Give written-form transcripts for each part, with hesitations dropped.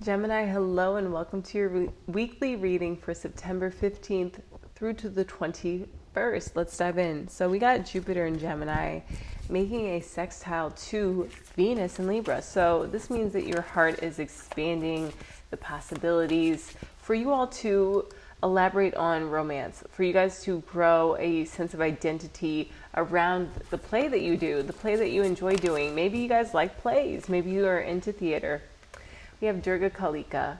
Gemini, hello and welcome to your weekly reading for September 15th through to the 21st. Let's dive in. So we got Jupiter in Gemini making a sextile to Venus in Libra. So this means that your heart is expanding the possibilities for you all to elaborate on romance, for you guys to grow a sense of identity around the play that you do, the play that you enjoy doing. Maybe you guys like plays, maybe you are into theater. We have Durga Kalika.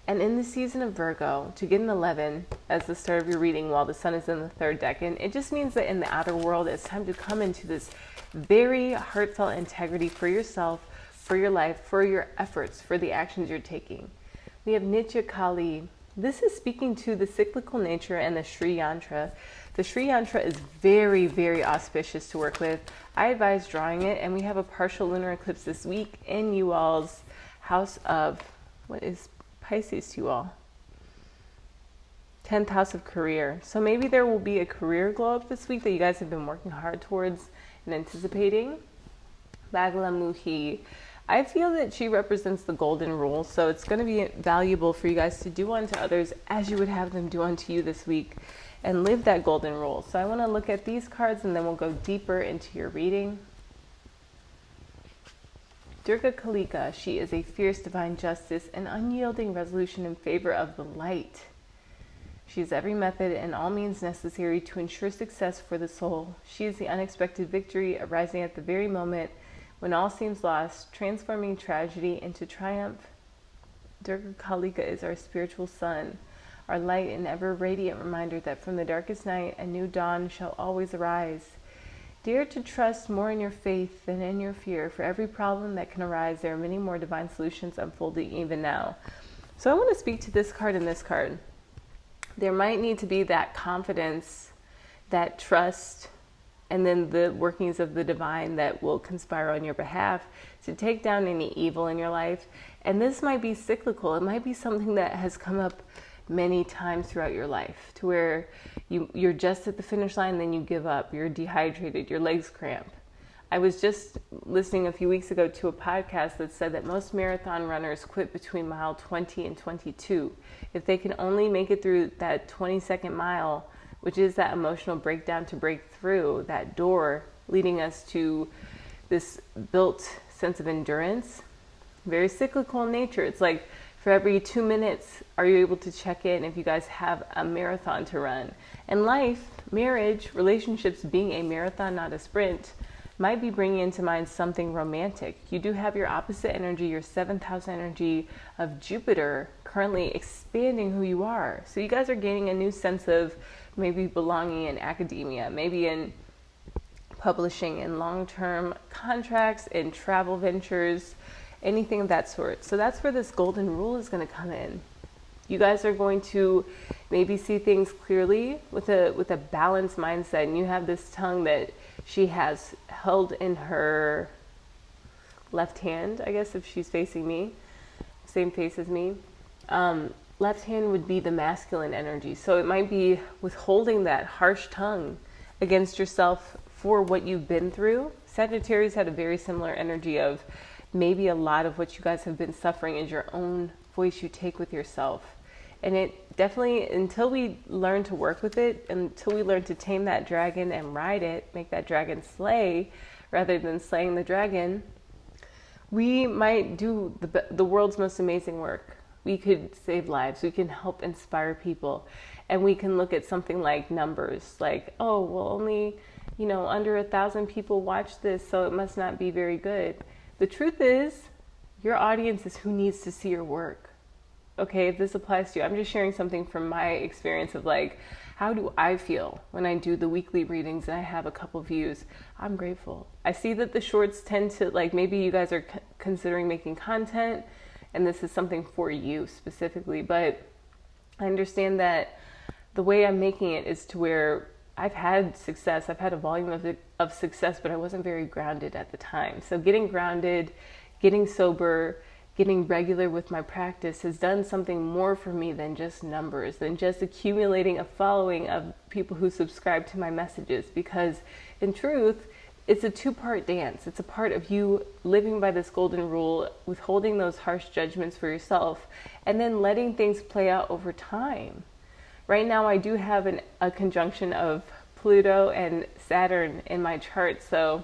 And in the season of Virgo, to get an 11 as the start of your reading while the sun is in the third decan, it just means that in the outer world, it's time to come into this very heartfelt integrity for yourself, for your life, for your efforts, for the actions you're taking. We have Nitya Kali. This is speaking to the cyclical nature and the Sri Yantra. The Sri Yantra is very, very auspicious to work with. I advise drawing it, and we have a partial lunar eclipse this week in you all's house of, what is Pisces to you all? 10th house of career. So maybe there will be a career glow up this week that you guys have been working hard towards and anticipating. Bagalamukhi. I feel that she represents the golden rule, so it's going to be valuable for you guys to do unto others as you would have them do unto you this week and live that golden rule. So I want to look at these cards and then we'll go deeper into your reading. Durga Kalika, she is a fierce divine justice and unyielding resolution in favor of the light. She is every method and all means necessary to ensure success for the soul. She is the unexpected victory arising at the very moment when all seems lost, transforming tragedy into triumph. Durga Kalika is our spiritual sun, our light and ever radiant reminder that from the darkest night a new dawn shall always arise. Dare to trust more in your faith than in your fear. For every problem that can arise, there are many more divine solutions unfolding even now. So I want to speak to this card and this card. There might need to be that confidence, that trust, and then the workings of the divine that will conspire on your behalf to take down any evil in your life. And this might be cyclical. It might be something that has come up many times throughout your life to where you're just at the finish line, then you give up, you're dehydrated, your legs cramp. I was just listening a few weeks ago to a podcast that said that most marathon runners quit between mile 20 and 22. If they can only make it through that 22nd mile, which is that emotional breakdown to break through that door leading us to this built sense of endurance, very cyclical in nature. It's like for every 2 minutes, are you able to check in if you guys have a marathon to run? And life, marriage, relationships being a marathon, not a sprint, might be bringing into mind something romantic. You do have your opposite energy, your 7th house energy of Jupiter currently expanding who you are. So you guys are gaining a new sense of maybe belonging in academia, maybe in publishing, in long-term contracts, in travel ventures, anything of that sort. So that's where this golden rule is going to come in. You guys are going to maybe see things clearly with a balanced mindset. And you have this tongue that she has held in her left hand, I guess, if she's facing me, same face as me. Left hand would be the masculine energy. So it might be withholding that harsh tongue against yourself for what you've been through. Sagittarius had a very similar energy of maybe a lot of what you guys have been suffering is your own voice you take with yourself. And it definitely, until we learn to work with it, until we learn to tame that dragon and ride it, make that dragon slay rather than slaying the dragon, we might do the world's most amazing work. We could save lives. We can help inspire people. And we can look at something like numbers, like, oh, well, only, under 1,000 people watch this, so it must not be very good. The truth is, your audience is who needs to see your work. Okay, if this applies to you, I'm just sharing something from my experience of like, how do I feel when I do the weekly readings and I have a couple views? I'm grateful. I see that the shorts tend to, like, maybe you guys are considering making content and this is something for you specifically, but I understand that the way I'm making it is to where I've had success. I've had a volume of success, but I wasn't very grounded at the time. So getting grounded, getting sober, getting regular with my practice has done something more for me than just numbers, than just accumulating a following of people who subscribe to my messages. Because in truth, it's a two-part dance. It's a part of you living by this golden rule, withholding those harsh judgments for yourself, and then letting things play out over time. Right now, I do have a conjunction of Pluto and Saturn in my chart, so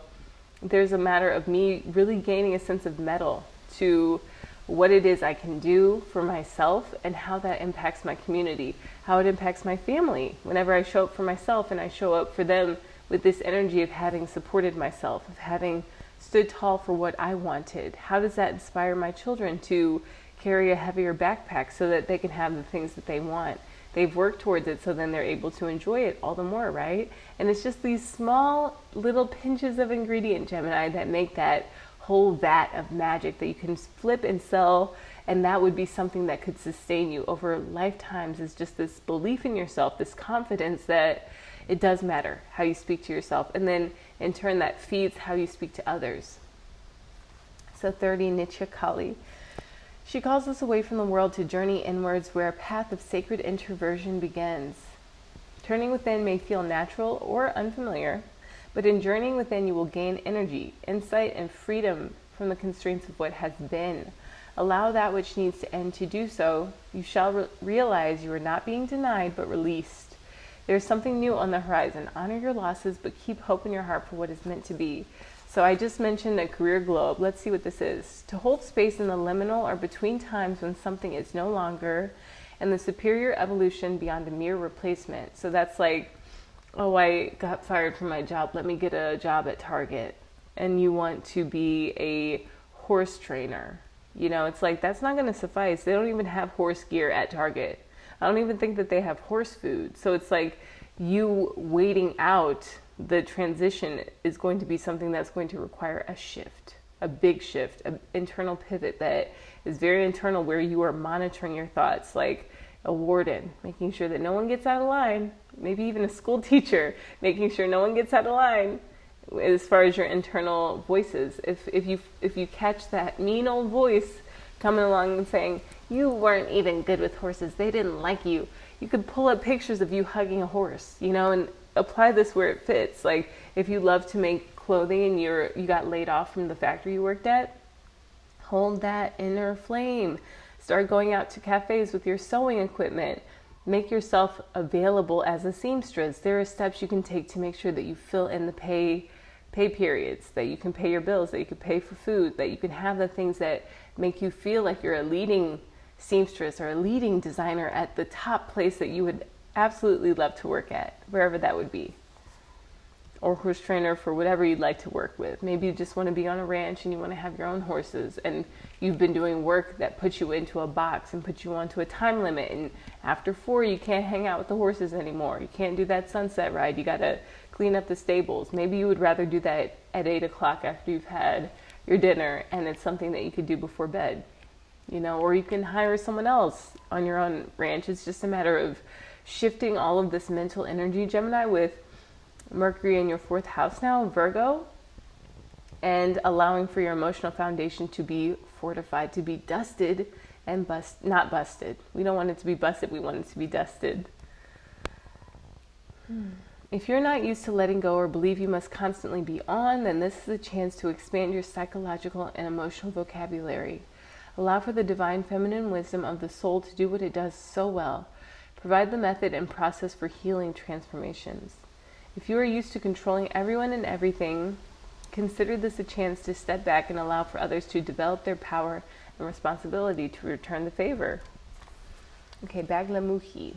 there's a matter of me really gaining a sense of mettle to what it is I can do for myself and how that impacts my community, how it impacts my family. Whenever I show up for myself and I show up for them with this energy of having supported myself, of having stood tall for what I wanted, how does that inspire my children to carry a heavier backpack so that they can have the things that they want? They've worked towards it, so then they're able to enjoy it all the more, right? And it's just these small little pinches of ingredient, Gemini, that make that whole vat of magic that you can flip and sell, and that would be something that could sustain you over lifetimes. Is just this belief in yourself, this confidence that it does matter how you speak to yourself, and then in turn that feeds how you speak to others. So 30, Nitya Kali. She calls us away from the world to journey inwards, where a path of sacred introversion begins. Turning within may feel natural or unfamiliar, but in journeying within you will gain energy, insight, and freedom from the constraints of what has been. Allow that which needs to end to do so. You shall realize you are not being denied, but released. There is something new on the horizon. Honor your losses, but keep hope in your heart for what is meant to be. So I just mentioned a career globe. Let's see what this is. To hold space in the liminal or between times when something is no longer, and the superior evolution beyond a mere replacement. So that's like, oh, I got fired from my job. Let me get a job at Target. And you want to be a horse trainer. You know, it's like, that's not going to suffice. They don't even have horse gear at Target. I don't even think that they have horse food. So it's like you waiting out the transition is going to be something that's going to require a shift, a big shift, an internal pivot that is very internal, where you are monitoring your thoughts like a warden, making sure that no one gets out of line, maybe even a school teacher, making sure no one gets out of line as far as your internal voices. If you catch that mean old voice coming along and saying, you weren't even good with horses, they didn't like you, you could pull up pictures of you hugging a horse, you know, and apply this where it fits. Like if you love to make clothing and you got laid off from the factory you worked at, hold that inner flame. Start going out to cafes with your sewing equipment. Make yourself available as a seamstress. There are steps you can take to make sure that you fill in the pay periods, that you can pay your bills, that you can pay for food, that you can have the things that make you feel like you're a leading seamstress or a leading designer at the top place that you would absolutely love to work at, wherever that would be. Or horse trainer for whatever you'd like to work with. Maybe you just want to be on a ranch and you want to have your own horses, and you've been doing work that puts you into a box and puts you onto a time limit, and after 4 you can't hang out with the horses anymore. You can't do that sunset ride. You got to clean up the stables. Maybe you would rather do that at 8 o'clock after you've had your dinner, and it's something that you could do before bed, you know, or you can hire someone else on your own ranch. It's just a matter of shifting all of this mental energy, Gemini, with Mercury in your 4th house now, Virgo, and allowing for your emotional foundation to be fortified, to be dusted and not busted. We don't want it to be busted, we want it to be dusted. If you're not used to letting go or believe you must constantly be on, then this is a chance to expand your psychological and emotional vocabulary. Allow for the divine feminine wisdom of the soul to do what it does so well. Provide the method and process for healing transformations. If you are used to controlling everyone and everything, consider this a chance to step back and allow for others to develop their power and responsibility to return the favor. Okay, Baglamuhi.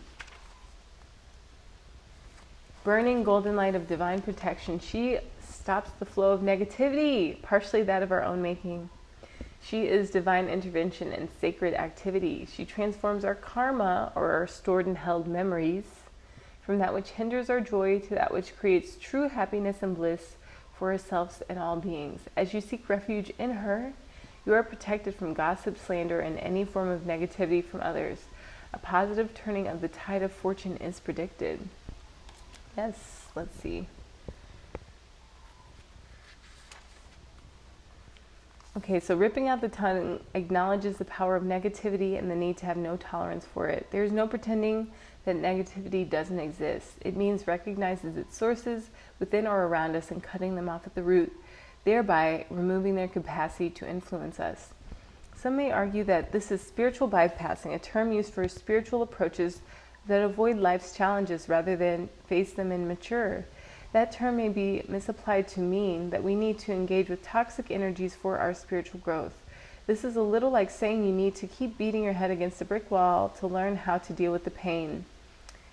Burning golden light of divine protection. She stops the flow of negativity, partially that of our own making. She is divine intervention and sacred activity. She transforms our karma, or our stored and held memories, from that which hinders our joy to that which creates true happiness and bliss for ourselves and all beings. As you seek refuge in her, you are protected from gossip, slander, and any form of negativity from others. A positive turning of the tide of fortune is predicted. Yes, let's see. Okay, so ripping out the tongue acknowledges the power of negativity and the need to have no tolerance for it. There's no pretending that negativity doesn't exist. It means recognizing its sources within or around us and cutting them off at the root, thereby removing their capacity to influence us. Some may argue that this is spiritual bypassing, a term used for spiritual approaches that avoid life's challenges rather than face them and mature. That term may be misapplied to mean that we need to engage with toxic energies for our spiritual growth. This is a little like saying you need to keep beating your head against a brick wall to learn how to deal with the pain.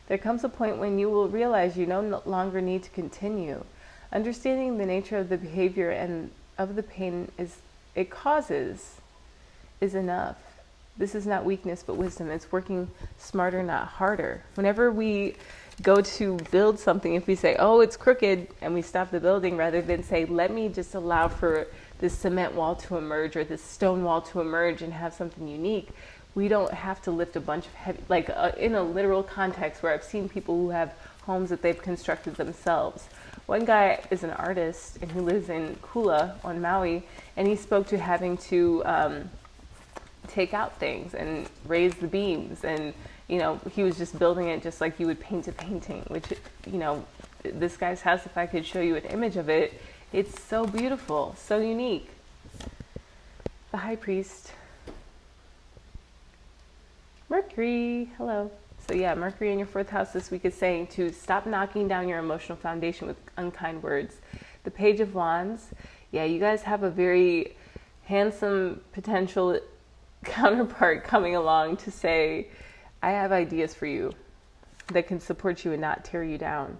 There comes a point when you will realize you no longer need to continue. Understanding the nature of the behavior and of the pain it causes is enough. This is not weakness but wisdom. It's working smarter, not harder. Whenever we go to build something, if we say, oh, it's crooked, and we stop the building, rather than say, let me just allow for this cement wall to emerge or this stone wall to emerge and have something unique, we don't have to lift a bunch of heavy, like in a literal context where I've seen people who have homes that they've constructed themselves. One guy is an artist and he lives in Kula on Maui, and he spoke to having to take out things and raise the beams, and he was just building it just like you would paint a painting, which this guy's house, if I could show you an image of it, it's so beautiful, so unique. The High Priest, Mercury, hello. So yeah, Mercury in your 4th house this week is saying to stop knocking down your emotional foundation with unkind words. The Page of Wands, yeah, you guys have a very handsome potential counterpart coming along to say, I have ideas for you that can support you and not tear you down.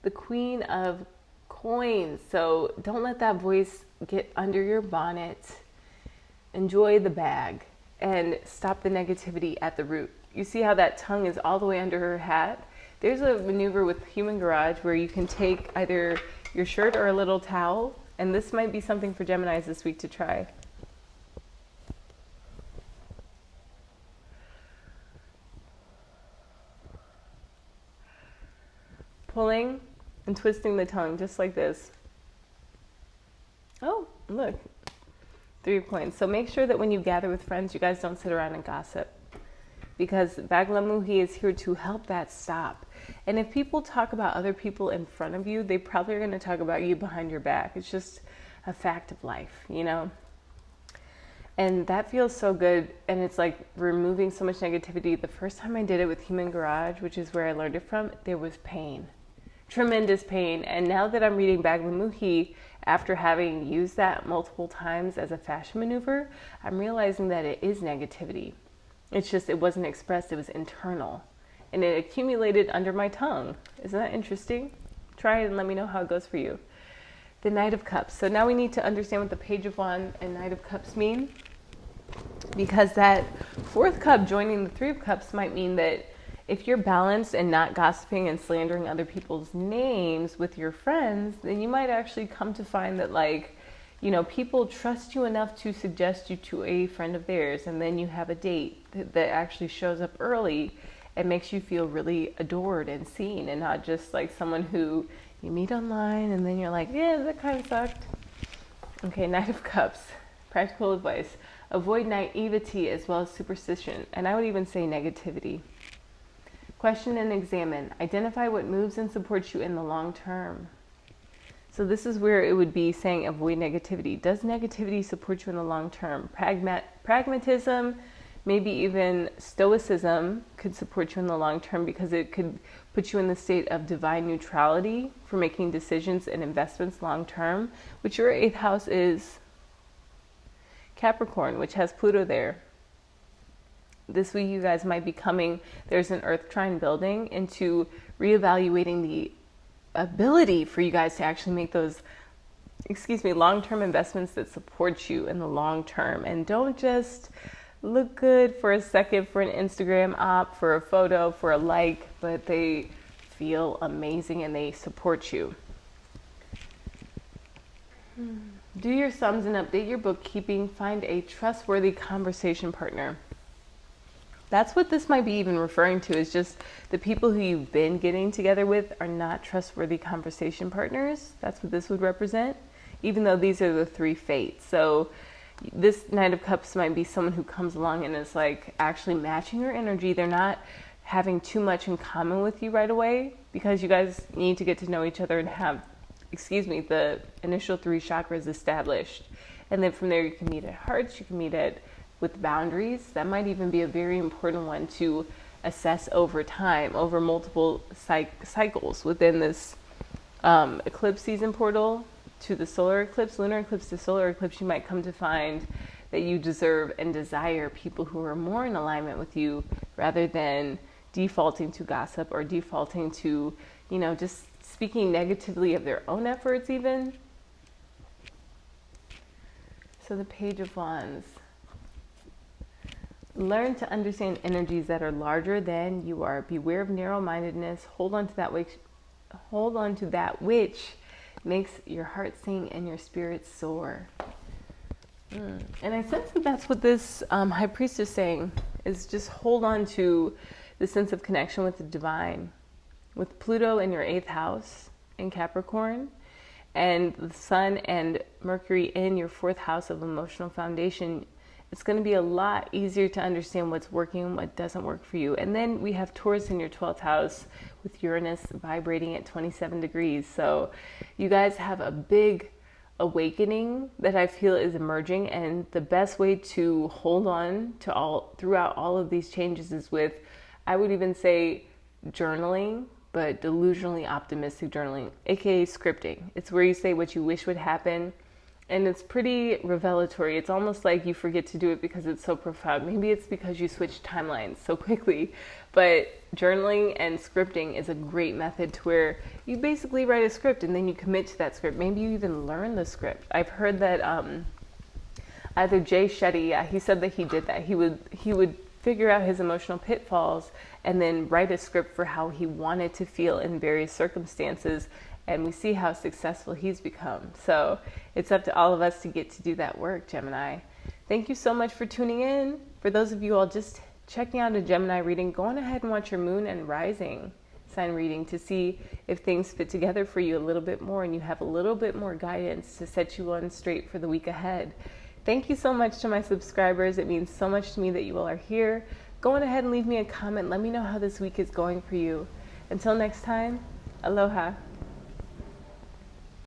The Queen of Coins, so don't let that voice get under your bonnet. Enjoy the bag and stop the negativity at the root. You see how that tongue is all the way under her hat? There's a maneuver with Human Garage where you can take either your shirt or a little towel, and this might be something for Geminis this week to try. Pulling and twisting the tongue just like this. Oh, look, 3 of Coins. So make sure that when you gather with friends, you guys don't sit around and gossip, because Baglamuhi is here to help that stop. And if people talk about other people in front of you, they probably are going to talk about you behind your back. It's just a fact of life, And that feels so good, and it's like removing so much negativity. The first time I did it with Human Garage, which is where I learned it from, there was pain. Tremendous pain. And now that I'm reading Baglamuhi, after having used that multiple times as a fashion maneuver, I'm realizing that it is negativity. It's just, it wasn't expressed, it was internal. And it accumulated under my tongue. Isn't that interesting? Try it and let me know how it goes for you. The Knight of Cups. So now we need to understand what the Page of Wands and Knight of Cups mean. Because that 4th cup joining the 3 of Cups might mean that if you're balanced and not gossiping and slandering other people's names with your friends, then you might actually come to find that people trust you enough to suggest you to a friend of theirs, and then you have a date that actually shows up early and makes you feel really adored and seen, and not just like someone who you meet online and then you're like, yeah, that kind of sucked. Okay, Knight of Cups, practical advice. Avoid naivety as well as superstition, and I would even say negativity. Question and examine. Identify what moves and supports you in the long term. So this is where it would be saying avoid negativity. Does negativity support you in the long term? Pragmatism, maybe even stoicism could support you in the long term, because it could put you in the state of divine neutrality for making decisions and investments long term, which your 8th house is Capricorn, which has Pluto there. This week you guys might be coming, there's an Earth trine building, into reevaluating the ability for you guys to actually make those, long-term investments that support you in the long term. And don't just look good for a second for an Instagram op, for a photo, for a like, but they feel amazing and they support you. Do your sums and update your bookkeeping. Find a trustworthy conversation partner. That's what this might be even referring to, is just the people who you've been getting together with are not trustworthy conversation partners. That's what this would represent, even though these are the 3 fates. So this Knight of Cups might be someone who comes along and is like actually matching your energy. They're not having too much in common with you right away, because you guys need to get to know each other and have, the initial 3 chakras established. And then from there you can meet at hearts, you can meet at with boundaries. That might even be a very important one to assess over time, over multiple cycles within this eclipse season portal to the solar eclipse, lunar eclipse to solar eclipse. You might come to find that you deserve and desire people who are more in alignment with you, rather than defaulting to gossip or defaulting to, just speaking negatively of their own efforts even. So the Page of Wands. Learn to understand energies that are larger than you are. Beware of narrow-mindedness. Hold on to that which makes your heart sing and your spirit soar. And I sense that that's what this High Priestess is saying, is just hold on to the sense of connection with the divine. With Pluto in your 8th house in Capricorn, and the Sun and Mercury in your 4th house of emotional foundation, it's going to be a lot easier to understand what's working and what doesn't work for you. And then we have Taurus in your 12th house with Uranus vibrating at 27 degrees. So you guys have a big awakening that I feel is emerging. And the best way to hold on to throughout all of these changes is with, I would even say, journaling, but delusionally optimistic journaling, aka scripting. It's where you say what you wish would happen, and it's pretty revelatory. It's almost like you forget to do it because it's so profound. Maybe it's because you switch timelines so quickly, but journaling and scripting is a great method to where you basically write a script and then you commit to that script. Maybe you even learn the script. I've heard that either Jay Shetty, he said that he did that. He would figure out his emotional pitfalls and then write a script for how he wanted to feel in various circumstances. And we see how successful he's become. So it's up to all of us to get to do that work, Gemini. Thank you so much for tuning in. For those of you all just checking out a Gemini reading, go on ahead and watch your moon and rising sign reading to see if things fit together for you a little bit more and you have a little bit more guidance to set you on straight for the week ahead. Thank you so much to my subscribers. It means so much to me that you all are here. Go on ahead and leave me a comment. Let me know how this week is going for you. Until next time, aloha.